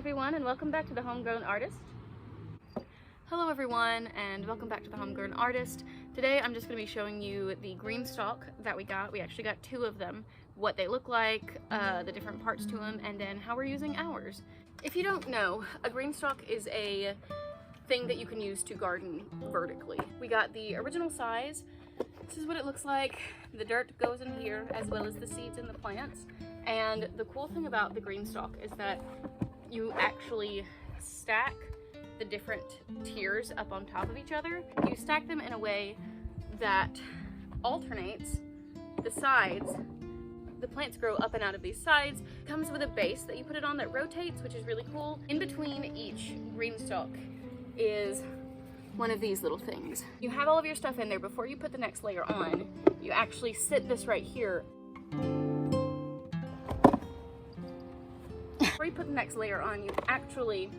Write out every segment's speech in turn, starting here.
everyone, and welcome back to the Homegrown Artist. Hello everyone, and welcome back to the Homegrown Artist. Today I'm just going to be showing you the Greenstalk that we got. We actually got 2 of them, what they look like, the different parts to them, and then how we're using ours. If you don't know, a Greenstalk is a thing that you can use to garden vertically. We got the original size. This is what it looks like. The dirt goes in here, as well as the seeds and the plants. And the cool thing about the Greenstalk is that you actually stack the different tiers up on top of each other. You stack them in a way that alternates the sides. The plants grow up and out of these sides. Comes with a base that you put it on that rotates, which is really cool. In between each Greenstalk is one of these little things. You have all of your stuff in there. Before you put the next layer on, you actually sit this right here. Before you put the next layer on, you actually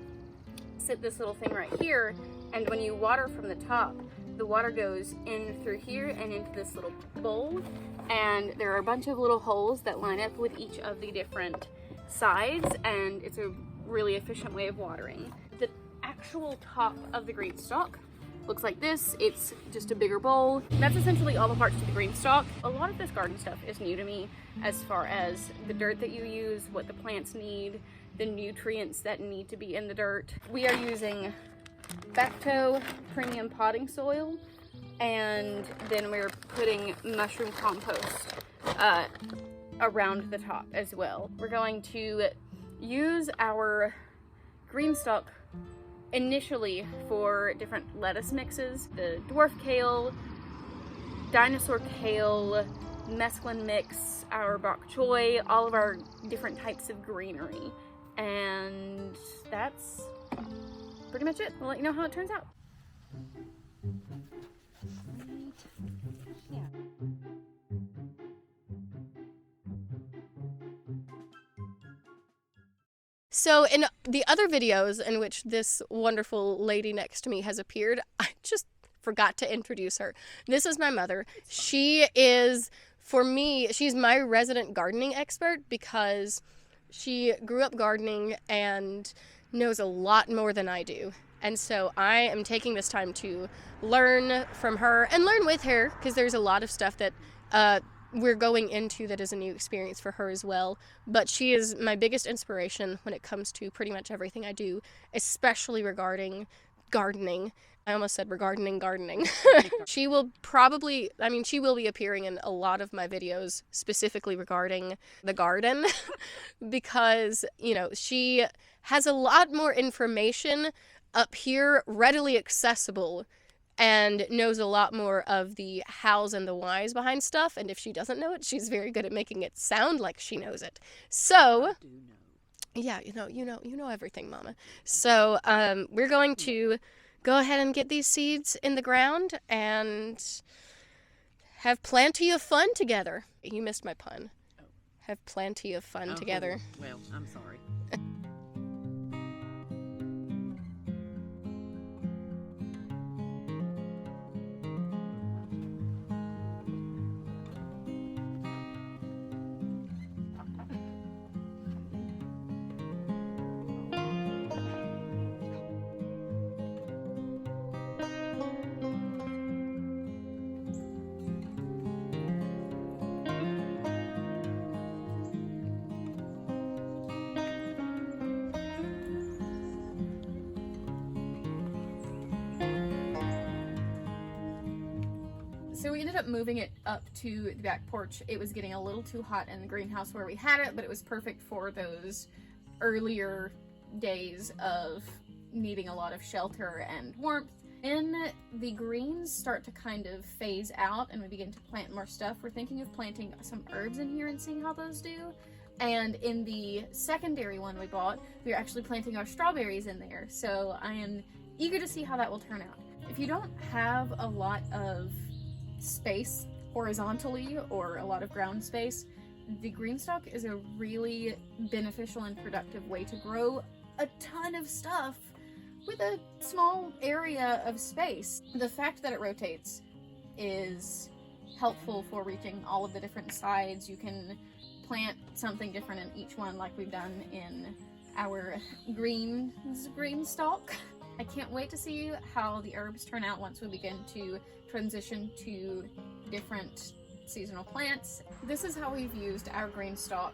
sit this little thing right here, and when you water from the top, the water goes in through here and into this little bowl, and there are a bunch of little holes that line up with each of the different sides, and it's a really efficient way of watering. The actual top of the Greenstalk looks like this. It's just a bigger bowl. That's essentially all the parts to the Greenstalk. A lot of this garden stuff is new to me, as far as the dirt that you use, what the plants need, the nutrients that need to be in the dirt. We are using Bacto premium potting soil, and then we're putting mushroom compost around the top as well. We're going to use our Greenstalk initially for different lettuce mixes, the dwarf kale, dinosaur kale, mesclun mix, our bok choy, all of our different types of greenery. And that's pretty much it. We'll let you know how it turns out. Yeah. So in the other videos in which this wonderful lady next to me has appeared, I just forgot to introduce her. This is my mother. She is, for me, she's my resident gardening expert because she grew up gardening and knows a lot more than I do. And so I am taking this time to learn from her and learn with her, because there's a lot of stuff that we're going into that is a new experience for her as well. But she is my biggest inspiration when it comes to pretty much everything I do, especially regarding gardening. I almost said regarding gardening. She will probably, she will be appearing in a lot of my videos specifically regarding the garden because, she has a lot more information up here readily accessible and knows a lot more of the hows and the whys behind stuff. And if she doesn't know it, she's very good at making it sound like she knows it. So, I do know. yeah, you know everything, Mama. So, we're going to go ahead and get these seeds in the ground and have plenty of fun together. You missed my pun. Oh. Have plenty of fun together. Well, I'm sorry. So we ended up moving it up to the back porch. It was getting a little too hot in the greenhouse where we had it, but it was perfect for those earlier days of needing a lot of shelter and warmth. When the greens start to kind of phase out and we begin to plant more stuff, we're thinking of planting some herbs in here and seeing how those do. And in the secondary one we bought, we are actually planting our strawberries in there. So I am eager to see how that will turn out. If you don't have a lot of space horizontally or a lot of ground space, the Greenstalk is a really beneficial and productive way to grow a ton of stuff with a small area of space. The fact that it rotates is helpful for reaching all of the different sides. You can plant something different in each one, like we've done in our Greenstalk. I can't wait to see how the herbs turn out once we begin to transition to different seasonal plants. This is how we've used our Greenstalk,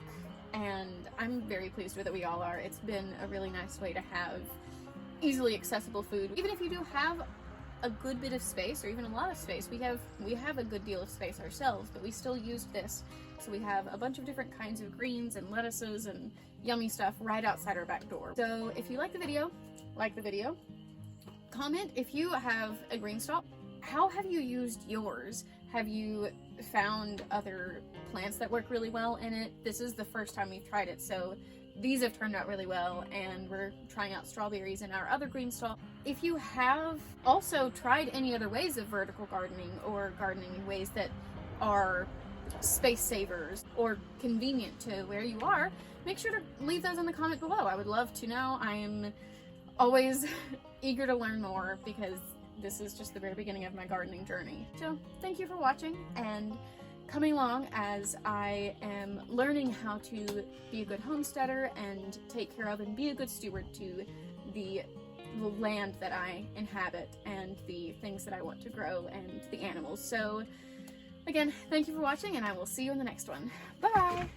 and I'm very pleased with it. We all are. It's been a really nice way to have easily accessible food. Even if you do have a good bit of space, or even a lot of space, we have a good deal of space ourselves, but we still used this. So we have a bunch of different kinds of greens and lettuces and yummy stuff right outside our back door. So if you like the video, comment if you have a Greenstalk. How have you used yours? Have you found other plants that work really well in it? This is the first time we've tried it, so these have turned out really well, and we're trying out strawberries in our other Greenstalk. If you have also tried any other ways of vertical gardening, or gardening in ways that are space savers or convenient to where you are, make sure to leave those in the comment below. I would love to know. I am always eager to learn more, because this is just the very beginning of my gardening journey. So thank you for watching and coming along as I am learning how to be a good homesteader and take care of and be a good steward to the land that I inhabit and the things that I want to grow and the animals. So again, thank you for watching, and I will see you in the next one. Bye!